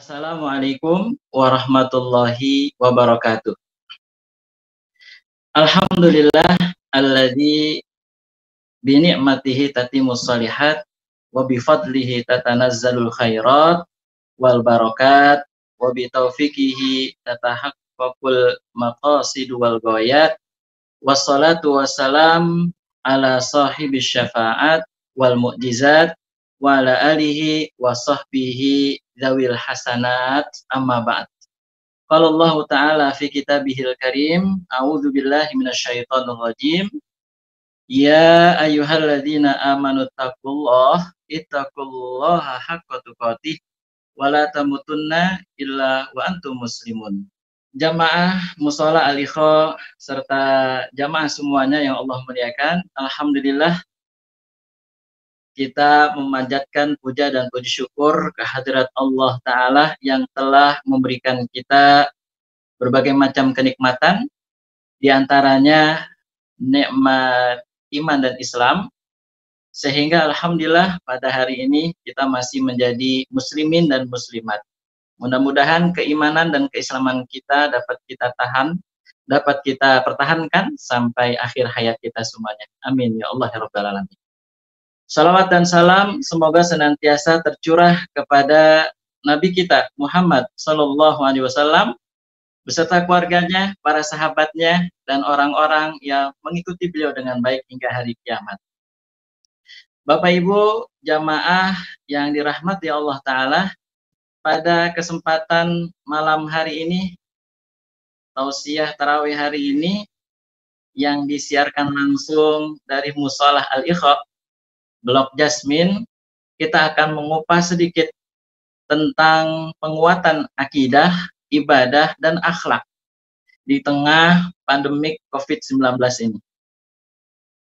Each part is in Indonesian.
Assalamualaikum warahmatullahi wabarakatuh. Alhamdulillah alladzi bi ni'matihi tatimmus shalihat wa bi fadlihi tatanazzalul khairat wal barakat wa bi taufiqihi tatahaqqaqul maqasid wal ghayat wassalatu wassalam ala sahibis syafa'at wal mu'jizat wa ala alihi wa sahbihi dzawil hasanat amma ba'd. Qala Allah Ta'ala fi kitabihil karim, a'udzu billahi minasyaitonir rajim. Ya ayyuhalladzina amanu ittaqullaha haqqa tuqatih wa la tamutunna illa wa antum muslimun. Jamaah Mushola Al-Ikha serta jamaah semuanya yang Allah muliakan, alhamdulillah kita memanjatkan puja dan puji syukur kehadirat Allah Ta'ala yang telah memberikan kita berbagai macam kenikmatan, diantaranya nikmat iman dan Islam, sehingga alhamdulillah pada hari ini kita masih menjadi muslimin dan muslimat. Mudah-mudahan keimanan dan keislaman kita dapat kita tahan, dapat kita pertahankan sampai akhir hayat kita semuanya. Amin ya Allah ya Rabbal Alamin. Salawat dan salam semoga senantiasa tercurah kepada Nabi kita Muhammad Sallallahu Alaihi Wasallam beserta keluarganya, para sahabatnya, dan orang-orang yang mengikuti beliau dengan baik hingga hari kiamat. Bapak Ibu jamaah yang dirahmati Allah Ta'ala, pada kesempatan malam hari ini, tausiah tarawih hari ini, yang disiarkan langsung dari Mushola Al-Ikha, Blok Jasmin, kita akan mengupas sedikit tentang penguatan akidah, ibadah, dan akhlak di tengah pandemik COVID-19 ini.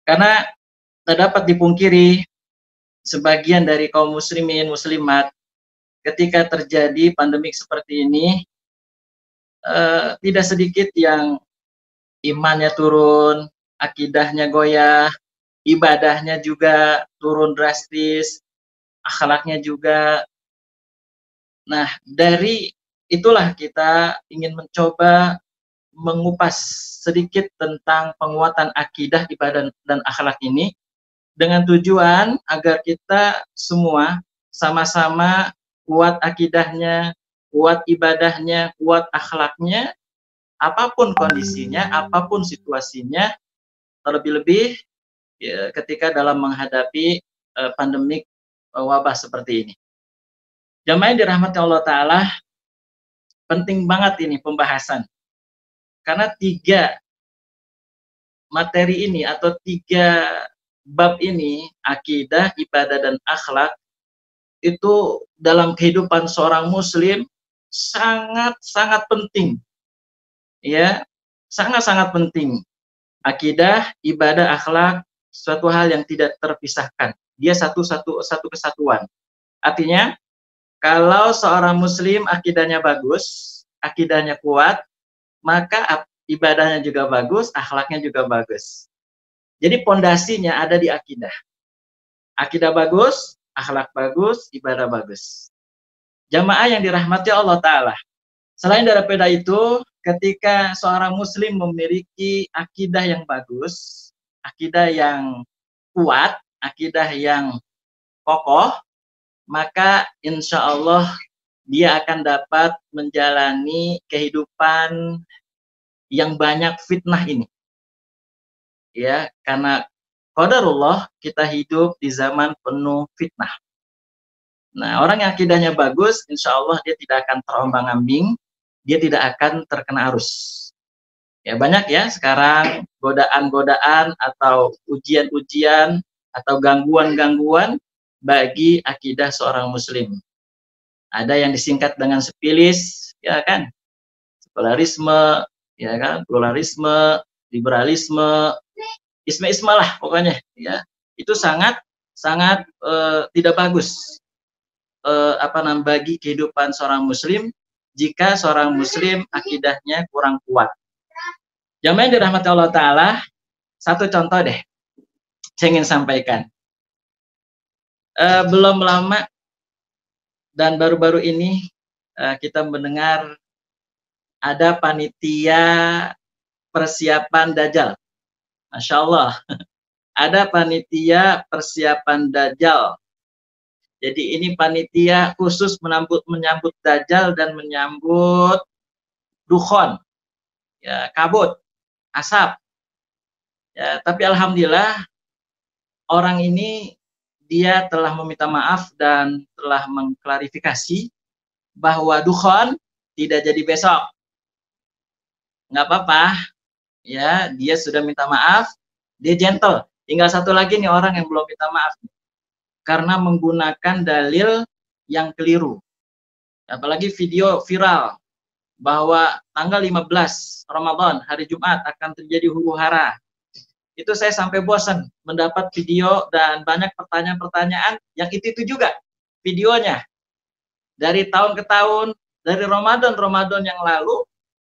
Karena tak dapat dipungkiri, sebagian dari kaum muslimin, muslimat, ketika terjadi pandemik seperti ini, tidak sedikit yang imannya turun, akidahnya goyah, ibadahnya juga turun drastis, akhlaknya juga. Nah, dari itulah kita ingin mencoba mengupas sedikit tentang penguatan akidah, ibadah, dan akhlak ini dengan tujuan agar kita semua sama-sama kuat akidahnya, kuat ibadahnya, kuat akhlaknya, apapun kondisinya, apapun situasinya, terlebih-lebih ya, ketika dalam menghadapi pandemik wabah seperti ini. Jamaah yang dirahmati Allah Ta'ala, penting banget ini pembahasan. Karena 3 materi ini atau 3 bab ini, akidah, ibadah, dan akhlak, itu dalam kehidupan seorang muslim sangat-sangat penting. Ya, sangat-sangat penting. Akidah, ibadah, akhlak, suatu hal yang tidak terpisahkan. Dia satu kesatuan. Artinya, kalau seorang muslim akidahnya bagus, akidahnya kuat, maka ibadahnya juga bagus, akhlaknya juga bagus. Jadi pondasinya ada di akidah. Akidah bagus, akhlak bagus, ibadah bagus. Jamaah yang dirahmati Allah Ta'ala. Selain daripada itu, ketika seorang muslim memiliki akidah yang bagus, akidah yang kuat, akidah yang kokoh, maka insya Allah dia akan dapat menjalani kehidupan yang banyak fitnah ini. Ya, karena qadarullah kita hidup di zaman penuh fitnah. Nah, orang yang akidahnya bagus, insya Allah dia tidak akan terombang-ambing, dia tidak akan terkena arus. Ya, banyak ya sekarang godaan-godaan atau ujian-ujian atau gangguan-gangguan bagi akidah seorang muslim. Ada yang disingkat dengan sepilis, ya kan? Sekularisme, ya kan? Pluralisme, liberalisme, isme-isme lah pokoknya, ya. Itu sangat tidak bagus bagi kehidupan seorang muslim jika seorang muslim akidahnya kurang kuat. Jamaah yang dirahmati Allah Ta'ala, satu contoh deh saya ingin sampaikan. Belum lama dan baru-baru ini kita mendengar ada panitia persiapan Dajjal. Masya Allah, ada panitia persiapan Dajjal. Jadi ini panitia khusus menyambut Dajjal dan menyambut dukhon, ya, kabut, asap. Ya, tapi alhamdulillah orang ini dia telah meminta maaf dan telah mengklarifikasi bahwa dukhon tidak jadi besok. Nggak apa-apa, ya, dia sudah minta maaf, dia gentle. Tinggal satu lagi nih orang yang belum minta maaf karena menggunakan dalil yang keliru. Apalagi video viral bahwa tanggal 15 Ramadan, hari Jumat, akan terjadi huru-hara. Itu saya sampai bosan mendapat video dan banyak pertanyaan-pertanyaan yang itu juga videonya. Dari tahun ke tahun, dari Ramadan yang lalu,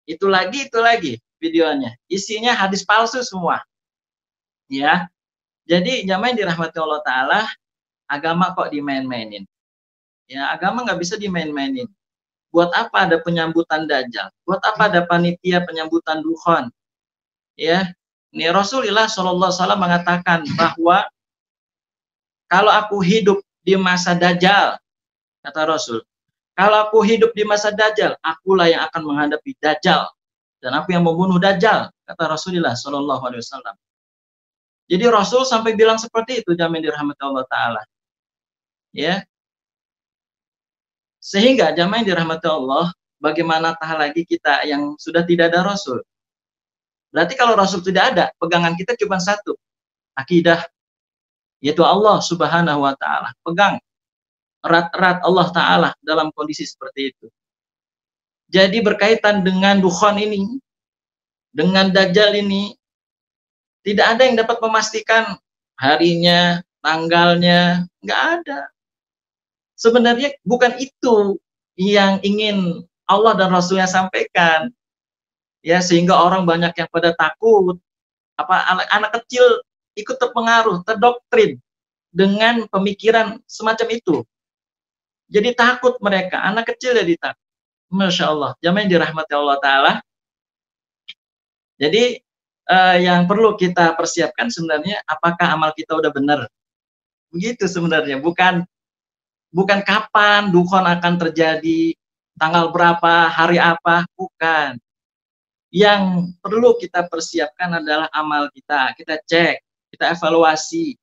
itu lagi videonya. Isinya hadis palsu semua. Ya. Jadi jamaah yang dirahmati Allah Ta'ala, agama kok dimain-mainin. Ya, agama nggak bisa dimain-mainin. Buat apa ada penyambutan Dajjal? Buat apa ada panitia penyambutan dukhon? Ya, ini Rasulullah SAW mengatakan bahwa kalau aku hidup di masa Dajjal, kata Rasul, kalau aku hidup di masa Dajjal, akulah yang akan menghadapi Dajjal dan aku yang membunuh Dajjal, kata Rasulullah SAW. Jadi Rasul sampai bilang seperti itu, jamaah dirahmati Allah Ta'ala. Ya, sehingga jamaah yang dirahmati Allah, bagaimana tah lagi kita yang sudah tidak ada Rasul? Berarti kalau Rasul tidak ada, pegangan kita cuma satu, akidah, yaitu Allah Subhanahu wa Ta'ala. Pegang erat-erat Allah Ta'ala dalam kondisi seperti itu. Jadi berkaitan dengan dukhon ini, dengan Dajjal ini, tidak ada yang dapat memastikan harinya, tanggalnya, nggak ada. Sebenarnya bukan itu yang ingin Allah dan Rasulnya sampaikan. Ya, sehingga orang banyak yang pada takut. Anak kecil ikut terpengaruh, terdoktrin dengan pemikiran semacam itu. Jadi takut mereka, anak kecil jadi takut. Masya Allah, jamaah yang dirahmati Allah Ta'ala. Jadi yang perlu kita persiapkan sebenarnya, apakah amal kita udah benar? Begitu sebenarnya, bukan kapan dukhon akan terjadi, tanggal berapa, hari apa, bukan. Yang perlu kita persiapkan adalah amal kita. Kita cek, kita evaluasi.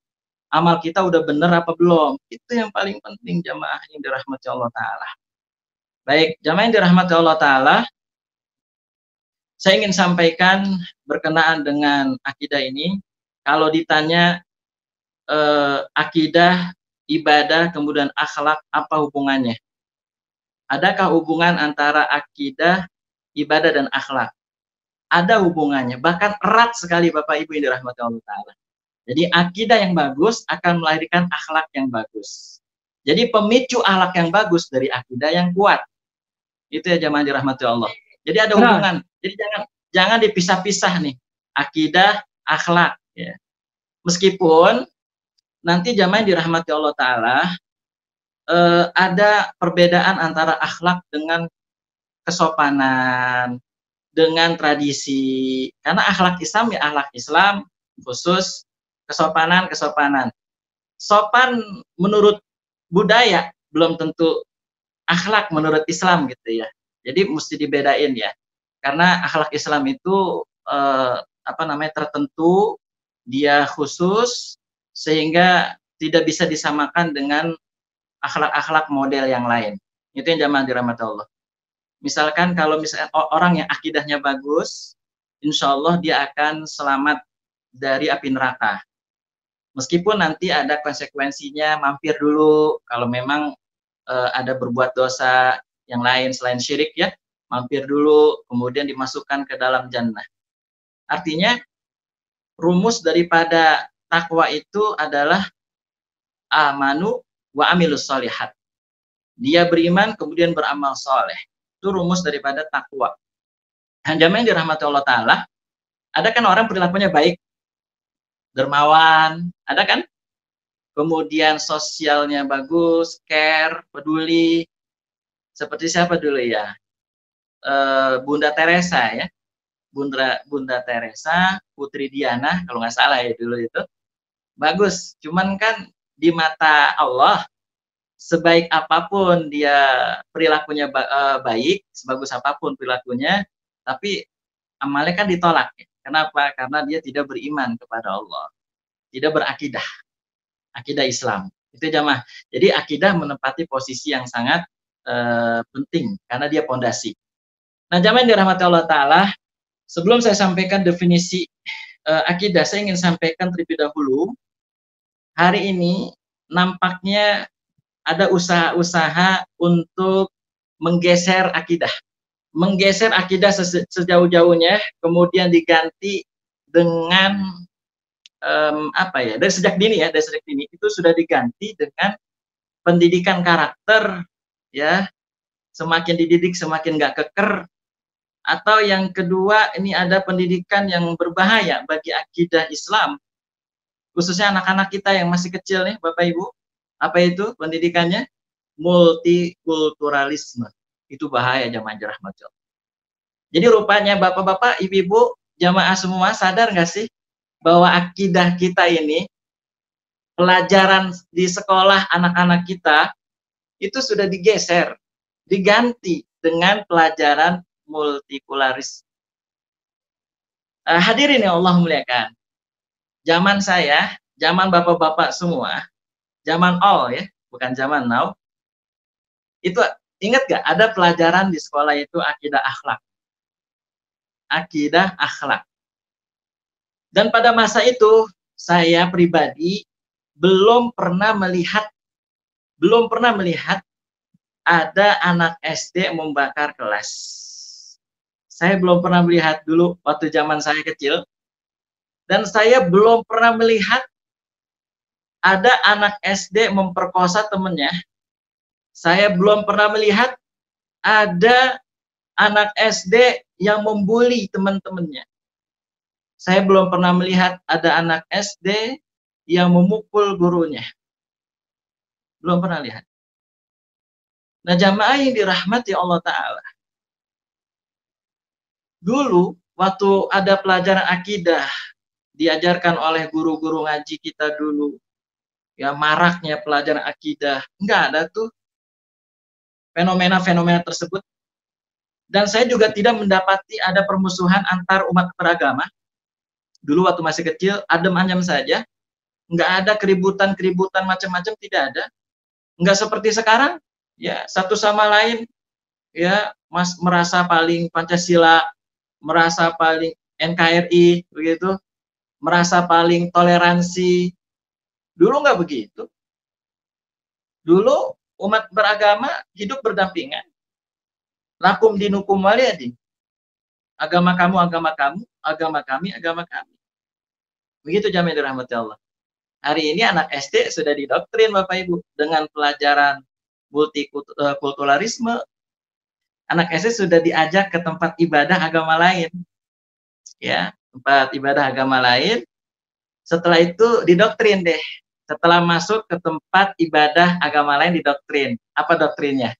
Amal kita udah benar apa belum? Itu yang paling penting, jamaah yang dirahmati Allah Ta'ala. Baik, jamaah yang dirahmati Allah Ta'ala, saya ingin sampaikan berkenaan dengan akidah ini. Kalau ditanya akidah, ibadah, kemudian akhlak, apa hubungannya? Adakah hubungan antara akidah, ibadah, dan akhlak? Ada hubungannya, bahkan erat sekali Bapak Ibu yang dirahmati Allah Ta'ala. Jadi akidah yang bagus akan melahirkan akhlak yang bagus. Jadi pemicu akhlak yang bagus dari akidah yang kuat. Itu ya jamaah dirahmati Allah. Jadi ada hubungan. Jadi jangan dipisah-pisah nih, akidah, akhlak. Ya. Meskipun nanti jamaah dirahmati Allah Ta'ala, ada perbedaan antara akhlak dengan kesopanan, dengan tradisi. Karena akhlak Islam ya akhlak Islam, khusus kesopanan. Sopan menurut budaya belum tentu akhlak menurut Islam gitu ya. Jadi mesti dibedain ya. Karena akhlak Islam itu tertentu, dia khusus sehingga tidak bisa disamakan dengan akhlak-akhlak model yang lain. Itu yang jamaah dirahmati Allah. Misalkan kalau misalnya orang yang akidahnya bagus, insya Allah dia akan selamat dari api neraka. Meskipun nanti ada konsekuensinya, mampir dulu kalau memang ada berbuat dosa yang lain selain syirik ya, mampir dulu, kemudian dimasukkan ke dalam jannah. Artinya rumus daripada takwa itu adalah amanu wa amilus solihat. Dia beriman kemudian beramal soleh. Itu rumus daripada takwa. Dan jamaah yang dirahmati Allah Ta'ala, ada kan orang perilakunya baik, dermawan, ada kan? Kemudian sosialnya bagus, care, peduli. Seperti siapa dulu ya? Bunda Teresa ya. Bunda Teresa, Putri Diana kalau nggak salah ya dulu itu. Bagus, cuman kan di mata Allah sebaik apapun dia perilakunya baik, sebagus apapun perilakunya, tapi amalnya kan ditolak. Kenapa? Karena dia tidak beriman kepada Allah, tidak berakidah, akidah Islam. Itu jamaah. Jadi akidah menempati posisi yang sangat penting karena dia pondasi. Nah, jamaah yang dirahmati Allah Ta'ala, sebelum saya sampaikan definisi akidah, saya ingin sampaikan terlebih dahulu, hari ini nampaknya ada usaha-usaha untuk menggeser akidah. Menggeser akidah sejauh-jauhnya, kemudian diganti dengan apa ya? Dari sejak dini itu sudah diganti dengan pendidikan karakter, ya. Semakin dididik semakin nggak keker. Atau yang kedua, ini ada pendidikan yang berbahaya bagi akidah Islam, khususnya anak-anak kita yang masih kecil nih, Bapak Ibu. Apa itu pendidikannya? Multikulturalisme. Itu bahaya jamaah rahmat Allah. Jadi rupanya Bapak-bapak, Ibu-ibu, jamaah semua sadar nggak sih bahwa akidah kita ini, pelajaran di sekolah anak-anak kita itu sudah digeser, diganti dengan pelajaran multikularis. Hadirin yang Allah muliakan, zaman saya, zaman bapak-bapak semua, zaman all ya, bukan zaman now, itu ingat gak ada pelajaran di sekolah itu akidah akhlak. Akidah akhlak. Dan pada masa itu, saya pribadi belum pernah melihat ada anak SD membakar kelas. Saya belum pernah melihat dulu waktu zaman saya kecil. Dan saya belum pernah melihat ada anak SD memperkosa temannya. Saya belum pernah melihat ada anak SD yang membuli teman-temannya. Saya belum pernah melihat ada anak SD yang memukul gurunya. Belum pernah lihat. Nah, jamaah yang dirahmati Allah Ta'ala, dulu waktu ada pelajaran akidah diajarkan oleh guru-guru ngaji kita dulu, ya maraknya pelajaran akidah, enggak ada tuh fenomena-fenomena tersebut. Dan saya juga tidak mendapati ada permusuhan antar umat beragama. Dulu waktu masih kecil, adem ayem saja, enggak ada keributan-keributan macam-macam, tidak ada. Enggak seperti sekarang, ya satu sama lain, ya merasa paling Pancasila, merasa paling NKRI, begitu, merasa paling toleransi. Dulu nggak begitu. Dulu umat beragama hidup berdampingan. Lakum dinukum waliyadin. Agama kamu, agama kamu, agama kami, agama kami. Begitu jamaah dirahmati Allah. Hari ini anak SD sudah didoktrin Bapak Ibu dengan pelajaran multikulturalisme. Anak SD sudah diajak ke tempat ibadah agama lain. Ya, tempat ibadah agama lain. Setelah itu didoktrin deh. Setelah masuk ke tempat ibadah agama lain didoktrin. Apa doktrinnya?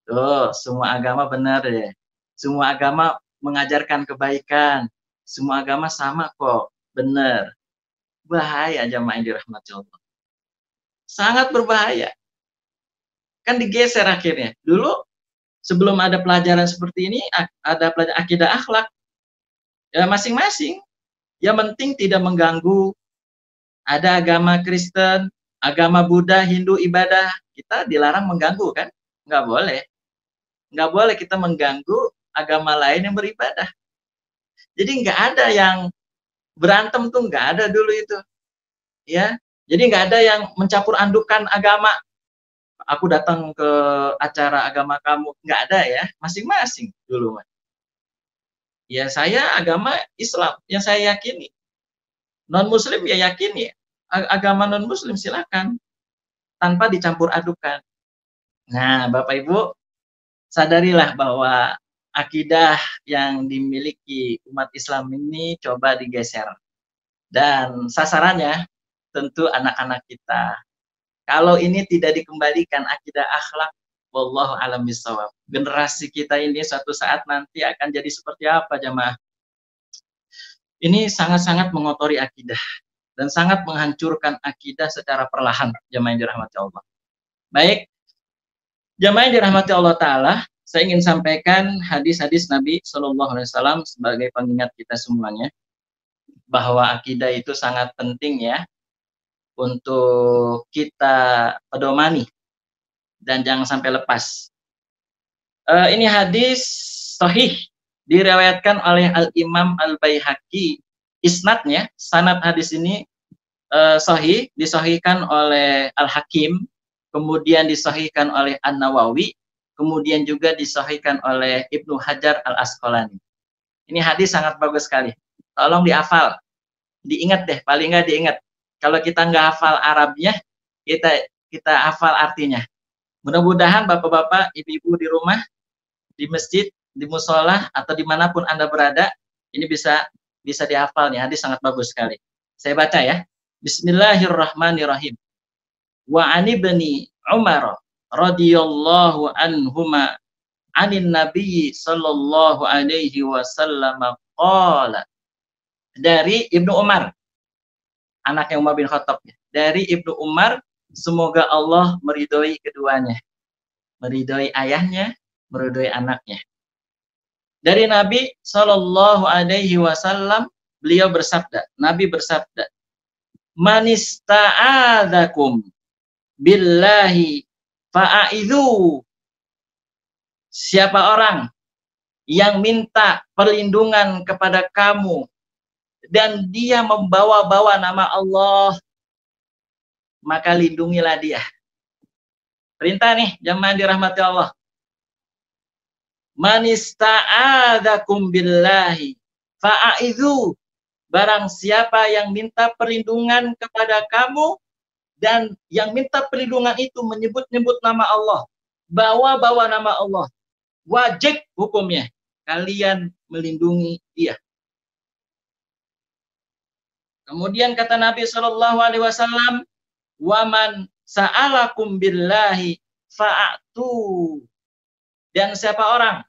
Tuh, semua agama benar deh. Semua agama mengajarkan kebaikan. Semua agama sama kok, benar. Bahaya jamaah yang dirahmati Allah. Sangat berbahaya. Kan digeser akhirnya. Dulu sebelum ada pelajaran seperti ini, ada pelajaran akidah akhlak. Ya masing-masing. Yang penting tidak mengganggu. Ada agama Kristen, agama Buddha, Hindu ibadah. Kita dilarang mengganggu kan? Nggak boleh. Nggak boleh kita mengganggu agama lain yang beribadah. Jadi nggak ada yang berantem tuh, nggak ada dulu itu. Ya, jadi nggak ada yang mencampur adukan agama. Aku datang ke acara agama kamu, nggak ada ya, masing-masing dulu. Ya saya agama Islam yang saya yakini. Non Muslim ya yakini, agama non Muslim silakan, tanpa dicampur adukan. Nah, Bapak Ibu, sadarilah bahwa akidah yang dimiliki umat Islam ini coba digeser. Dan sasarannya tentu anak-anak kita. Kalau ini tidak dikembalikan akidah akhlak, Wallahu a'lam bishawab. Generasi kita ini suatu saat nanti akan jadi seperti apa, jamaah? Ini sangat-sangat mengotori akidah dan sangat menghancurkan akidah secara perlahan, jamaah yang dirahmati Allah. Baik, jamaah yang dirahmati Allah Ta'ala, saya ingin sampaikan hadis-hadis Nabi Shallallahu Alaihi Wasallam sebagai pengingat kita semuanya, bahwa akidah itu sangat penting ya, untuk kita pedomani, dan jangan sampai lepas. Ini hadis sahih, diriwayatkan oleh Al-Imam Al-Baihaqi. Isnadnya, sanad hadis ini sahih, disahihkan oleh Al-Hakim, kemudian disahihkan oleh An-Nawawi, kemudian juga disahihkan oleh Ibnu Hajar Al-Asqalani. Ini hadis sangat bagus sekali. Tolong dihafal, diingat deh, paling nggak diingat. Kalau kita nggak hafal Arabnya, kita hafal artinya. Mudah-mudahan bapak-bapak, ibu-ibu di rumah, di masjid, di musola, atau dimanapun Anda berada, ini bisa dihafal nih. Hadis sangat bagus sekali. Saya baca ya. Bismillahirrahmanirrahim. Wa ani bani Umar radhiyallahu anhuma anin Nabi sallallahu alaihi wasallam qala. Dari Ibnu Umar, anaknya Umar bin Khattab. Dari Ibnu Umar, semoga Allah meridhoi keduanya. Meridhoi ayahnya, meridhoi anaknya. Dari Nabi sallallahu alaihi wasallam, beliau bersabda, Nabi bersabda, "Manista'adzakum billahi fa'idzu." Siapa orang yang minta perlindungan kepada kamu dan dia membawa-bawa nama Allah, maka lindungilah dia. Perintah nih, jamaah dirahmati Allah. Manista'adzakum billahi fa'idzu. Barang siapa yang minta perlindungan kepada kamu dan yang minta perlindungan itu menyebut-nyebut nama Allah, bawa-bawa nama Allah, wajib hukumnya kalian melindungi dia. Kemudian kata Nabi Shallallahu Alaihi Wasallam, waman sa'alakum billahi fa'atu. Dan siapa orang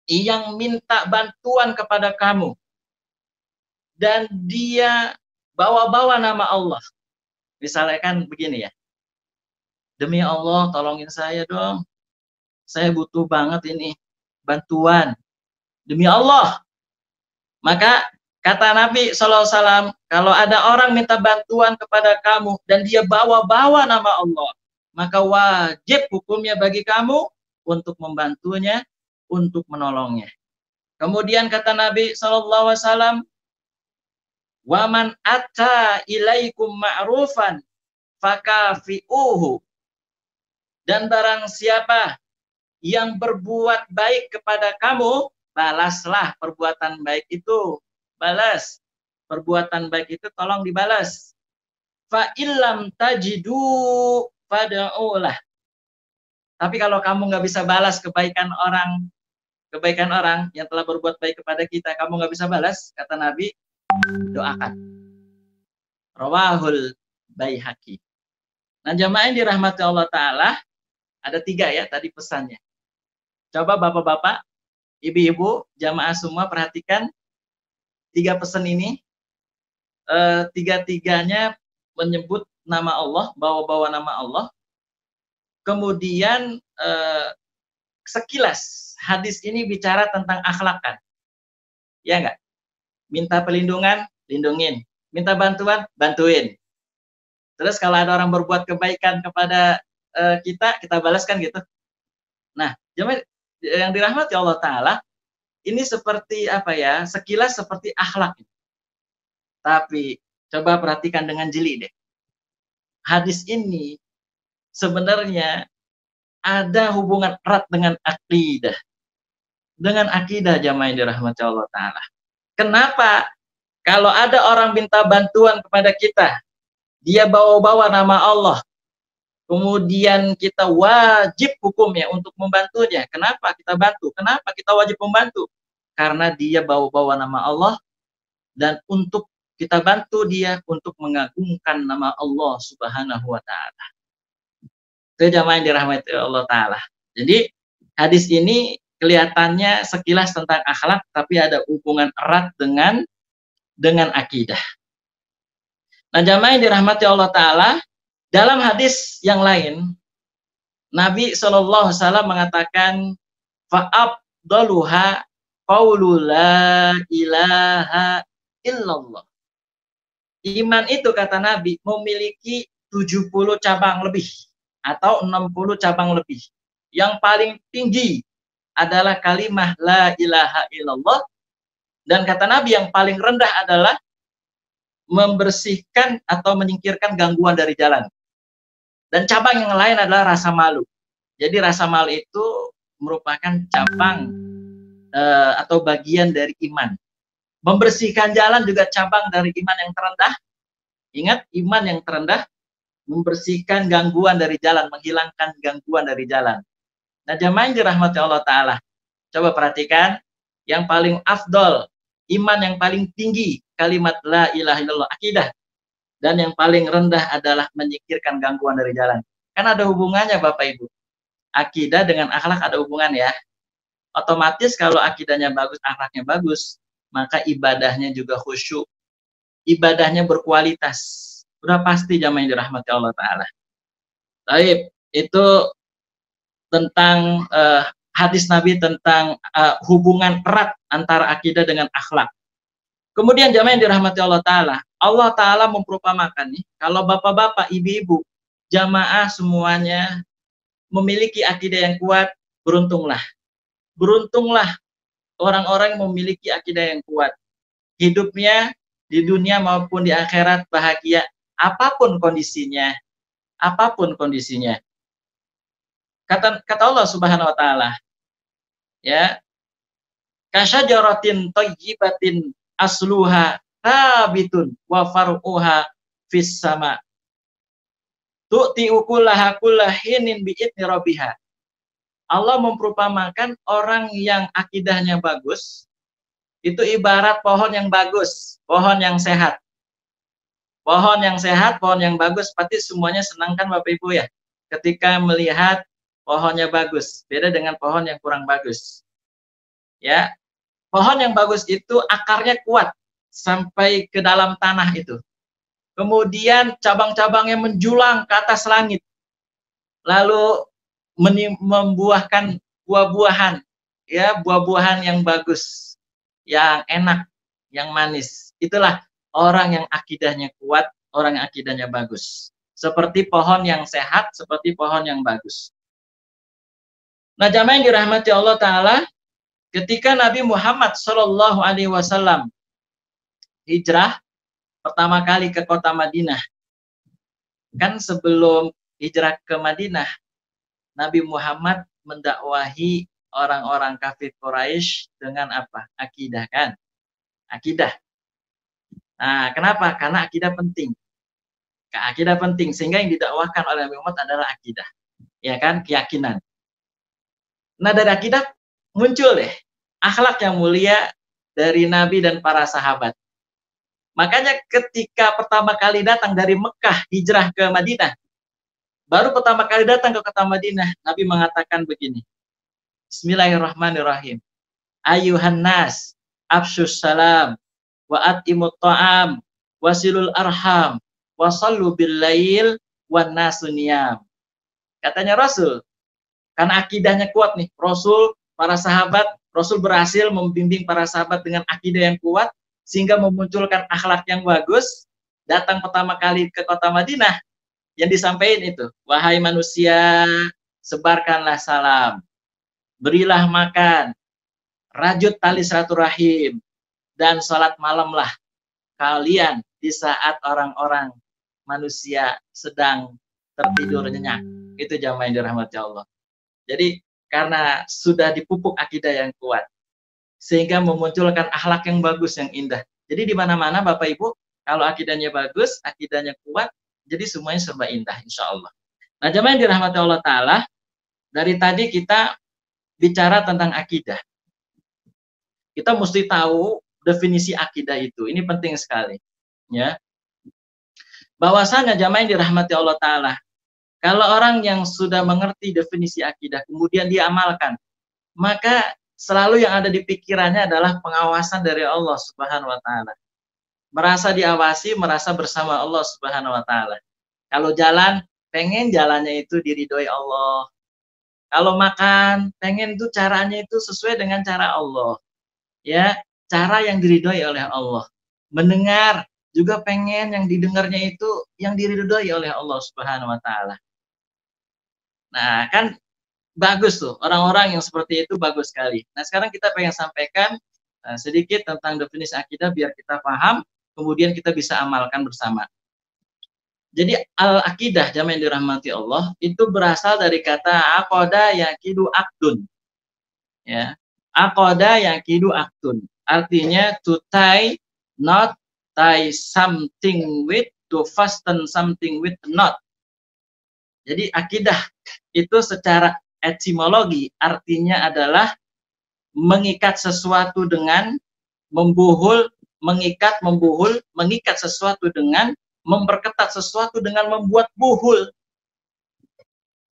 yang minta bantuan kepada kamu dan dia bawa-bawa nama Allah. Misalnya kan begini ya, demi Allah tolongin saya dong, saya butuh banget ini bantuan, demi Allah. Maka kata Nabi SAW, kalau ada orang minta bantuan kepada kamu dan dia bawa-bawa nama Allah, maka wajib hukumnya bagi kamu untuk membantunya, untuk menolongnya. Kemudian kata Nabi SAW, waman atta ilaikum ma'rufan fakafi'uhu. Dan barang siapa yang berbuat baik kepada kamu, balaslah perbuatan baik itu. Balas. Perbuatan baik itu tolong dibalas. Fa illam tajidu fad'ulah. Tapi kalau kamu nggak bisa balas kebaikan orang yang telah berbuat baik kepada kita, kamu nggak bisa balas, kata Nabi, doakan. Rawahul Baihaqi. Nah, jamaah yang dirahmati Allah Ta'ala, ada 3 ya tadi pesannya. Coba bapak-bapak, ibu-ibu, jamaah semua perhatikan 3 pesan ini. 3-tiganya menyebut nama Allah, bawa-bawa nama Allah. Kemudian sekilas hadis ini bicara tentang akhlakan. Ya enggak? Minta perlindungan, lindungin. Minta bantuan, bantuin. Terus kalau ada orang berbuat kebaikan kepada kita balaskan gitu. Nah, jemaah yang dirahmati Allah Ta'ala, ini seperti apa ya, sekilas seperti akhlak. Tapi coba perhatikan dengan jeli deh. Hadis ini sebenarnya ada hubungan erat dengan akidah. Dengan akidah, jemaah yang dirahmati Allah Ta'ala. Kenapa? Kalau ada orang minta bantuan kepada kita, dia bawa-bawa nama Allah, kemudian kita wajib hukumnya untuk membantunya. Kenapa kita bantu? Kenapa kita wajib membantu? Karena dia bawa-bawa nama Allah, dan untuk kita bantu dia untuk mengagungkan nama Allah Subhanahu wa Ta'ala. Itu jamaah yang dirahmati Allah Ta'ala. Jadi hadis ini kelihatannya sekilas tentang akhlak, tapi ada hubungan erat dengan akidah. Nah, jamaah yang dirahmati Allah Ta'ala, dalam hadis yang lain, Nabi SAW mengatakan, fa'abdaluha qawlu la ilaha illallah. Iman itu, kata Nabi, memiliki 70 cabang lebih atau 60 cabang lebih. Yang paling tinggi adalah kalimah la ilaha illallah, dan kata Nabi yang paling rendah adalah membersihkan atau menyingkirkan gangguan dari jalan. Dan cabang yang lain adalah rasa malu. Jadi rasa malu itu merupakan cabang atau bagian dari iman. Membersihkan jalan juga cabang dari iman yang terendah. Ingat, iman yang terendah membersihkan gangguan dari jalan, menghilangkan gangguan dari jalan. Nah, jamaah yang dirahmati Allah Ta'ala, coba perhatikan, yang paling afdol, iman yang paling tinggi, kalimat la ilaha illallah, akidah. Dan yang paling rendah adalah menyingkirkan gangguan dari jalan. Kan ada hubungannya Bapak Ibu. Akidah dengan akhlak ada hubungan ya. Otomatis kalau akidahnya bagus, akhlaknya bagus, maka ibadahnya juga khusyuk. Ibadahnya berkualitas. Udah pasti jamaah yang dirahmati Allah Ta'ala. Baik, itu tentang hadis Nabi tentang hubungan erat antara akidah dengan akhlak. Kemudian jamaah yang dirahmati Allah Ta'ala memperumpamakan nih, kalau bapak-bapak, ibu-ibu, jamaah semuanya memiliki akidah yang kuat, beruntunglah. Beruntunglah orang-orang yang memiliki akidah yang kuat. Hidupnya di dunia maupun di akhirat bahagia, apapun kondisinya. Apapun kondisinya. Kata Allah Subhanahu wa Ta'ala, ya, kasyajaratin thayyibatin asluha thabitun wa far'uha fis sama. Tu'ti ukulaha kullahinin bi'idni rabbiha. Allah memperumpamakan orang yang akidahnya bagus, itu ibarat pohon yang bagus, pohon yang sehat. Pohon yang sehat, pohon yang bagus, pasti semuanya senang kan Bapak Ibu ya? Ketika melihat pohonnya bagus, beda dengan pohon yang kurang bagus. Ya, pohon yang bagus itu akarnya kuat sampai ke dalam tanah itu. Kemudian cabang-cabangnya menjulang ke atas langit. Lalu membuahkan buah-buahan, ya, buah-buahan yang bagus, yang enak, yang manis. Itulah orang yang akidahnya kuat, orang yang akidahnya bagus. Seperti pohon yang sehat, seperti pohon yang bagus. Nah, jamaah yang dirahmati Allah Ta'ala, ketika Nabi Muhammad SAW hijrah pertama kali ke kota Madinah, kan sebelum hijrah ke Madinah, Nabi Muhammad mendakwahi orang-orang kafir Quraisy dengan apa? Akidah kan? Akidah. Nah, kenapa? Karena akidah penting. Akidah penting, sehingga yang didakwahkan oleh Nabi Muhammad adalah akidah. Ya kan? Keyakinan. Nah, dari akidah muncul deh akhlak yang mulia dari Nabi dan para sahabat. Makanya ketika pertama kali datang dari Mekah hijrah ke Madinah, baru pertama kali datang ke kota Madinah, Nabi mengatakan begini, Bismillahirrahmanirrahim. Ayuhan nas, afshus salam, wa atimut ta'am, wasilul arham, wasallu bil lail, wan nasu niyam. Katanya Rasul, karena akidahnya kuat nih, Rasul, para sahabat, Rasul berhasil membimbing para sahabat dengan akidah yang kuat, sehingga memunculkan akhlak yang bagus. Datang pertama kali ke kota Madinah, yang disampaikan itu, wahai manusia, sebarkanlah salam, berilah makan, rajut tali silaturahim, dan sholat malamlah kalian di saat orang-orang manusia sedang tertidur nyenyak. Itu jamaah yang dirahmati Allah. Jadi karena sudah dipupuk akidah yang kuat, sehingga memunculkan akhlak yang bagus, yang indah. Jadi di mana-mana Bapak Ibu, kalau akidahnya bagus, akidahnya kuat, jadi semuanya serba indah, insya Allah. Nah, jamaah yang dirahmati Allah Ta'ala, dari tadi kita bicara tentang akidah. Kita mesti tahu definisi akidah itu. Ini penting sekali. Ya. Bahwasanya jamaah yang dirahmati Allah Ta'ala, Kalau orang yang sudah mengerti definisi akidah, kemudian dia amalkan, maka selalu yang ada di pikirannya adalah pengawasan dari Allah Subhanahu wa taala. Merasa diawasi, merasa bersama Allah Subhanahu wa taala. Kalau jalan, pengen jalannya itu diridhoi Allah. Kalau makan, pengen tuh caranya itu sesuai dengan cara Allah. Ya, cara yang diridhoi oleh Allah. Mendengar, juga pengen yang didengarnya itu yang diridhoi oleh Allah Subhanahu wa taala. Nah, kan bagus tuh, orang-orang yang seperti itu bagus sekali. Nah, sekarang kita pengen sampaikan sedikit tentang definisi akidah biar kita paham, kemudian kita bisa amalkan bersama. Jadi al-akidah jamaah yang dirahmati Allah itu berasal dari kata aqada yaqidu aqdun. Ya. Aqada yaqidu aqdun. Artinya to tie not tie something with, to fasten something with not. Jadi akidah itu secara etimologi artinya adalah mengikat sesuatu dengan membuhul, mengikat, membuhul, mengikat sesuatu dengan memperketat sesuatu dengan membuat buhul.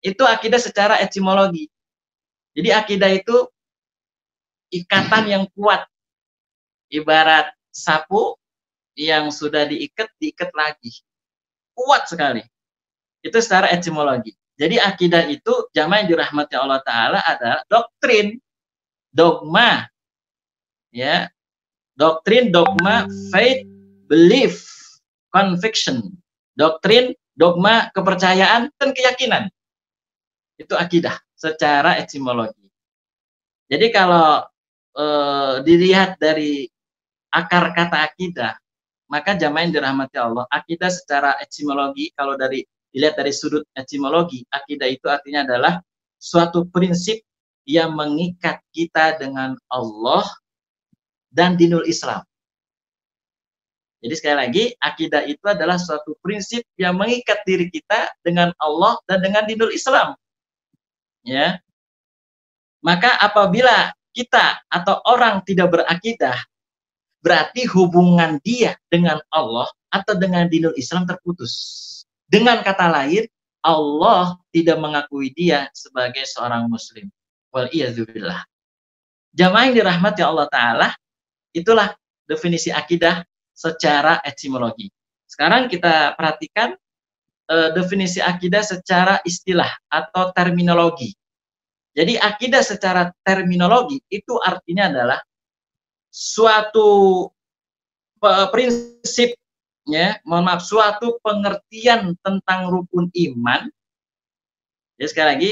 Itu akidah secara etimologi. Jadi akidah itu ikatan yang kuat. Ibarat sapu yang sudah diikat, diikat lagi. Kuat sekali. Itu secara etimologi. Jadi akidah itu jamaah yang dirahmati Allah Ta'ala adalah doktrin, dogma. Ya, doktrin, dogma, faith, belief, conviction. Doktrin, dogma, kepercayaan, dan keyakinan. Itu akidah secara etimologi. Jadi kalau dilihat dari akar kata akidah, maka jamaah yang dirahmati Allah, akidah secara etimologi, kalau dilihat dari sudut etimologi, akidah itu artinya adalah suatu prinsip yang mengikat kita dengan Allah dan dinul Islam. Jadi sekali lagi, akidah itu adalah suatu prinsip yang mengikat diri kita dengan Allah dan dengan dinul Islam. Ya. Maka apabila kita atau orang tidak berakidah, berarti hubungan dia dengan Allah atau dengan dinul Islam terputus. Dengan kata lain, Allah tidak mengakui dia sebagai seorang muslim. Wal'iyadzubillah. Jamaah yang dirahmati Allah Ta'ala, itulah definisi akidah secara etimologi. Sekarang kita perhatikan definisi akidah secara istilah atau terminologi. Jadi akidah secara terminologi itu artinya adalah suatu prinsip, ya, suatu pengertian tentang rukun iman. Jadi sekali lagi,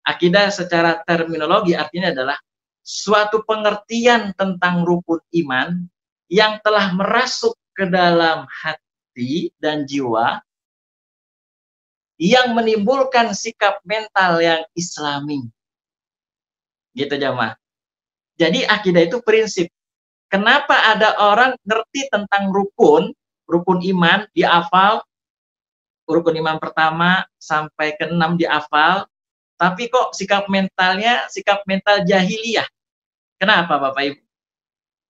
akidah secara terminologi artinya adalah suatu pengertian tentang rukun iman yang telah merasuk ke dalam hati dan jiwa yang menimbulkan sikap mental yang islami. Gitu jamaah. Jadi akidah itu prinsip. Kenapa ada orang ngerti tentang rukun iman, dihafal, rukun iman pertama sampai ke 6 dihafal, tapi kok sikap mentalnya sikap mental jahiliyah. Kenapa Bapak Ibu?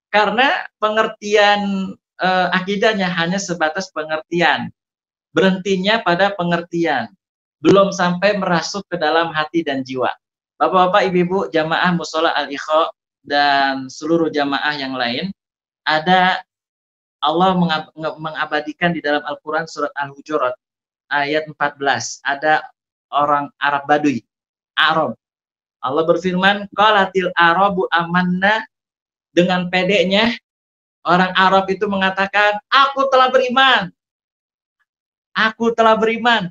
Karena pengertian akidahnya hanya sebatas pengertian. Berhentinya pada pengertian. Belum sampai merasuk ke dalam hati dan jiwa. Bapak-bapak, ibu-ibu, jamaah Mushola Al-Ikhwa dan seluruh jamaah yang lain, ada Allah mengabadikan di dalam Al-Quran surat Al-Hujurat ayat 14. Ada orang Arab Baduy, Arab. Allah berfirman, qalatil arabu amanna, dengan pedenya orang Arab itu mengatakan, aku telah beriman. Aku telah beriman.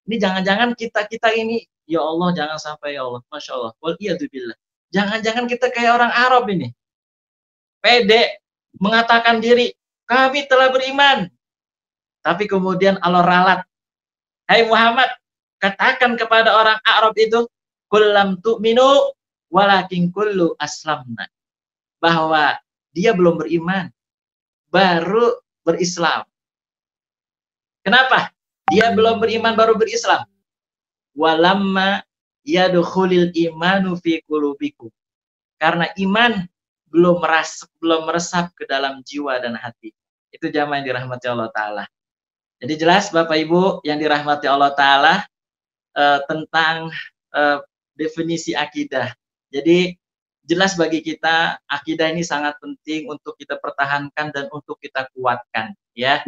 Ini jangan-jangan kita ini, ya Allah, jangan sampai, ya Allah, Masya Allah, wal'iyadzubillah. Jangan-jangan kita kayak orang Arab ini. Pede, mengatakan diri, kami telah beriman. Tapi kemudian Allah ralat. Hai Muhammad, katakan kepada orang Arab itu, kullam tu'minu walakin kullu aslamna. Bahwa dia belum beriman, baru berislam. Kenapa? Dia belum beriman, baru berislam. Walamma yadkhulil imanu fi qulubikum. Karena iman belum meresap ke dalam jiwa dan hati. Itu jamaah yang dirahmati Allah Ta'ala. Jadi jelas Bapak Ibu yang dirahmati Allah Ta'ala, tentang definisi akidah. Jadi jelas bagi kita akidah ini sangat penting untuk kita pertahankan dan untuk kita kuatkan, ya.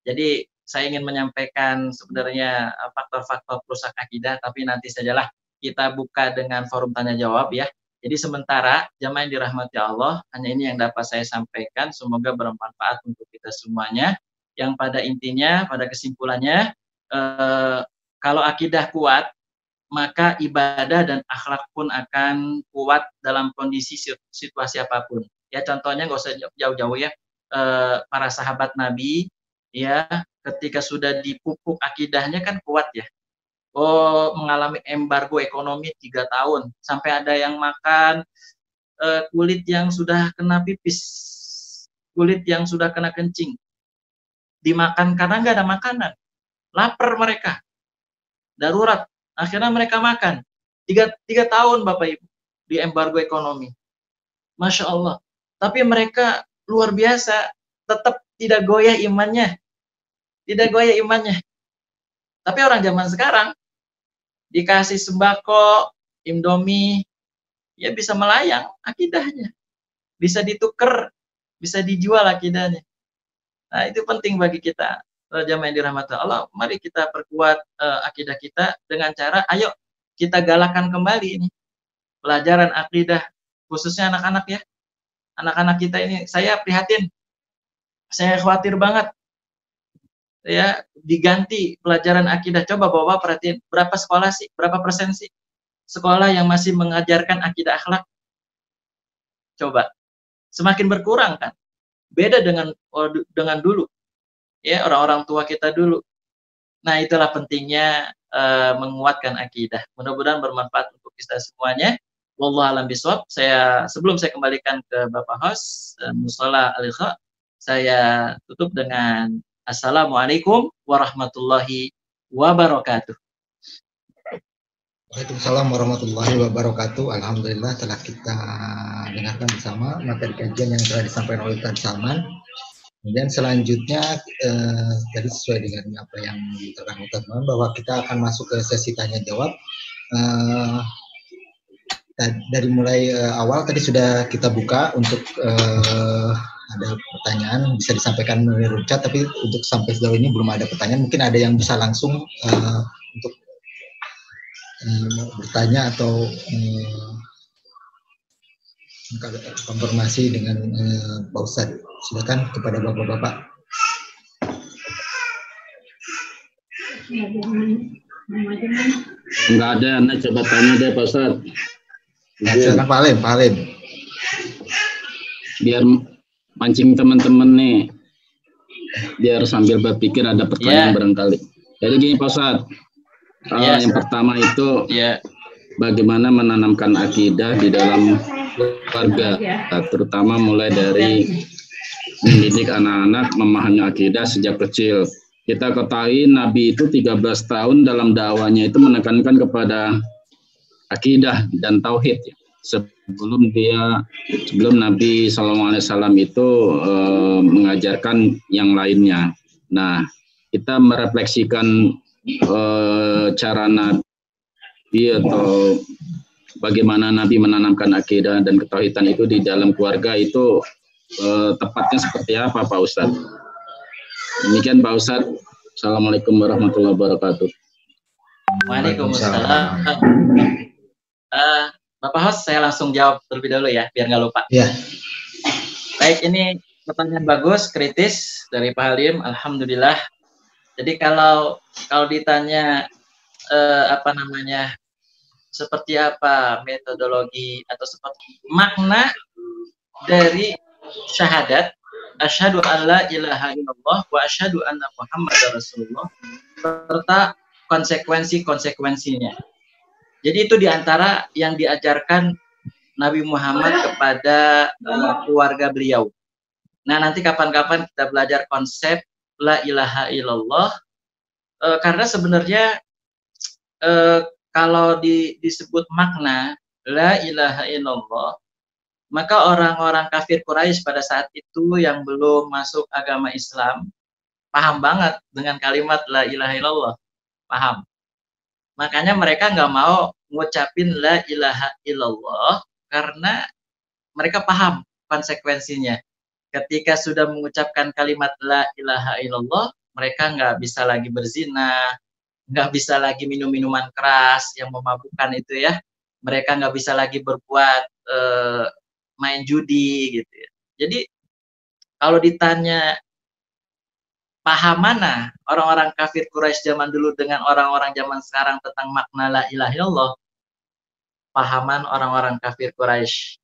Jadi saya ingin menyampaikan sebenarnya faktor-faktor perusak akidah, tapi nanti sajalah kita buka dengan forum tanya jawab, ya. Jadi sementara jamaah yang dirahmati Allah, hanya ini yang dapat saya sampaikan. Semoga bermanfaat untuk kita semuanya. Yang pada intinya, pada kesimpulannya, kalau akidah kuat, maka ibadah dan akhlak pun akan kuat dalam kondisi situasi apapun. Ya contohnya nggak usah jauh-jauh ya, para sahabat Nabi ya ketika sudah dipupuk akidahnya kan kuat ya. Oh mengalami embargo ekonomi 3 tahun sampai ada yang makan kulit yang sudah kena pipis, kulit yang sudah kena kencing, dimakan karena nggak ada makanan, lapar mereka, darurat. Akhirnya mereka makan. Tiga tahun Bapak Ibu di embargo ekonomi. Masya Allah. Tapi mereka luar biasa. Tetap tidak goyah imannya. Tidak goyah imannya. Tapi orang zaman sekarang dikasih sembako, Indomie, ya bisa melayang akidahnya. Bisa ditukar, bisa dijual akidahnya. Nah itu penting bagi kita. Jamaah yang dirahmati Allah, mari kita perkuat akidah kita dengan cara, ayo kita galakan kembali ini pelajaran akidah, khususnya anak-anak ya. Anak-anak kita ini, saya prihatin, saya khawatir banget ya diganti pelajaran akidah. Coba Bapak perhatiin, berapa sekolah sih, berapa persen sih sekolah yang masih mengajarkan akidah akhlak? Coba, semakin berkurang kan? Beda dengan dulu. Ya orang-orang tua kita dulu. Nah itulah pentingnya menguatkan akidah. Mudah-mudahan bermanfaat untuk kita semuanya. Wallahu a'lam bishawab. Sebelum saya kembalikan ke Bapak host Mushola Al-Ikha, saya tutup dengan Assalamualaikum warahmatullahi wabarakatuh. Waalaikumsalam warahmatullahi wabarakatuh. Alhamdulillah telah kita dengarkan bersama materi kajian yang telah disampaikan oleh Ustaz Salman. Kemudian selanjutnya tadi sesuai dengan apa yang diterangkan Ustaz Salman, bahwa kita akan masuk ke sesi tanya jawab. Dari mulai awal tadi sudah kita buka untuk ada pertanyaan bisa disampaikan melalui chat, tapi untuk sampai sejauh ini belum ada pertanyaan. Mungkin ada yang bisa langsung untuk bertanya atau konfirmasi dengan Pak Ustadz. Silakan kepada bapak-bapak. Enggak ada, Anda coba tanya deh Pak Ustadz. Silakan Pak Alim. Biar mancing teman-teman nih, biar sambil berpikir ada pertanyaan barangkali. Jadi gini Pak Ustadz, yang pertama itu bagaimana menanamkan akidah di dalam keluarga, terutama mulai dari mendidik anak-anak memahami akidah sejak kecil. Kita ketahui Nabi itu 13 tahun dalam dakwanya itu menekankan kepada akidah dan tauhid. Sebelum Nabi SAW itu mengajarkan yang lainnya. Nah, kita merefleksikan cara Nabi atau bagaimana Nabi menanamkan akidah dan ketauhidan itu di dalam keluarga itu tepatnya seperti apa Pak Ustadz? Demikian Pak Ustadz. Assalamualaikum warahmatullahi wabarakatuh. Waalaikumsalam. Bapak host, saya langsung jawab terlebih dahulu ya, biar nggak lupa. Ya. Baik, ini pertanyaan bagus, kritis dari Pak Halim. Alhamdulillah. Jadi kalau ditanya seperti apa metodologi atau seperti makna dari syahadat asyhadu an la ilaha illallah wa asyhadu anna muhammadar rasulullah serta konsekuensinya. Jadi itu diantara yang diajarkan Nabi Muhammad kepada keluarga beliau. Nah nanti kapan-kapan kita belajar konsep la ilaha illallah karena sebenarnya kalau disebut makna la ilaha illallah, maka orang-orang kafir Quraisy pada saat itu yang belum masuk agama Islam paham banget dengan kalimat la ilaha illallah, paham. Makanya mereka nggak mau ngucapin la ilaha illallah karena mereka paham konsekuensinya. Ketika sudah mengucapkan kalimat la ilaha illallah, mereka nggak bisa lagi berzina, nggak bisa lagi minum minuman keras yang memabukkan itu ya. Mereka nggak bisa lagi berbuat main judi gitu ya. Jadi kalau ditanya paham mana orang-orang kafir Quraisy zaman dulu dengan orang-orang zaman sekarang tentang makna la ilaha illallah, pahaman orang-orang kafir Quraisy.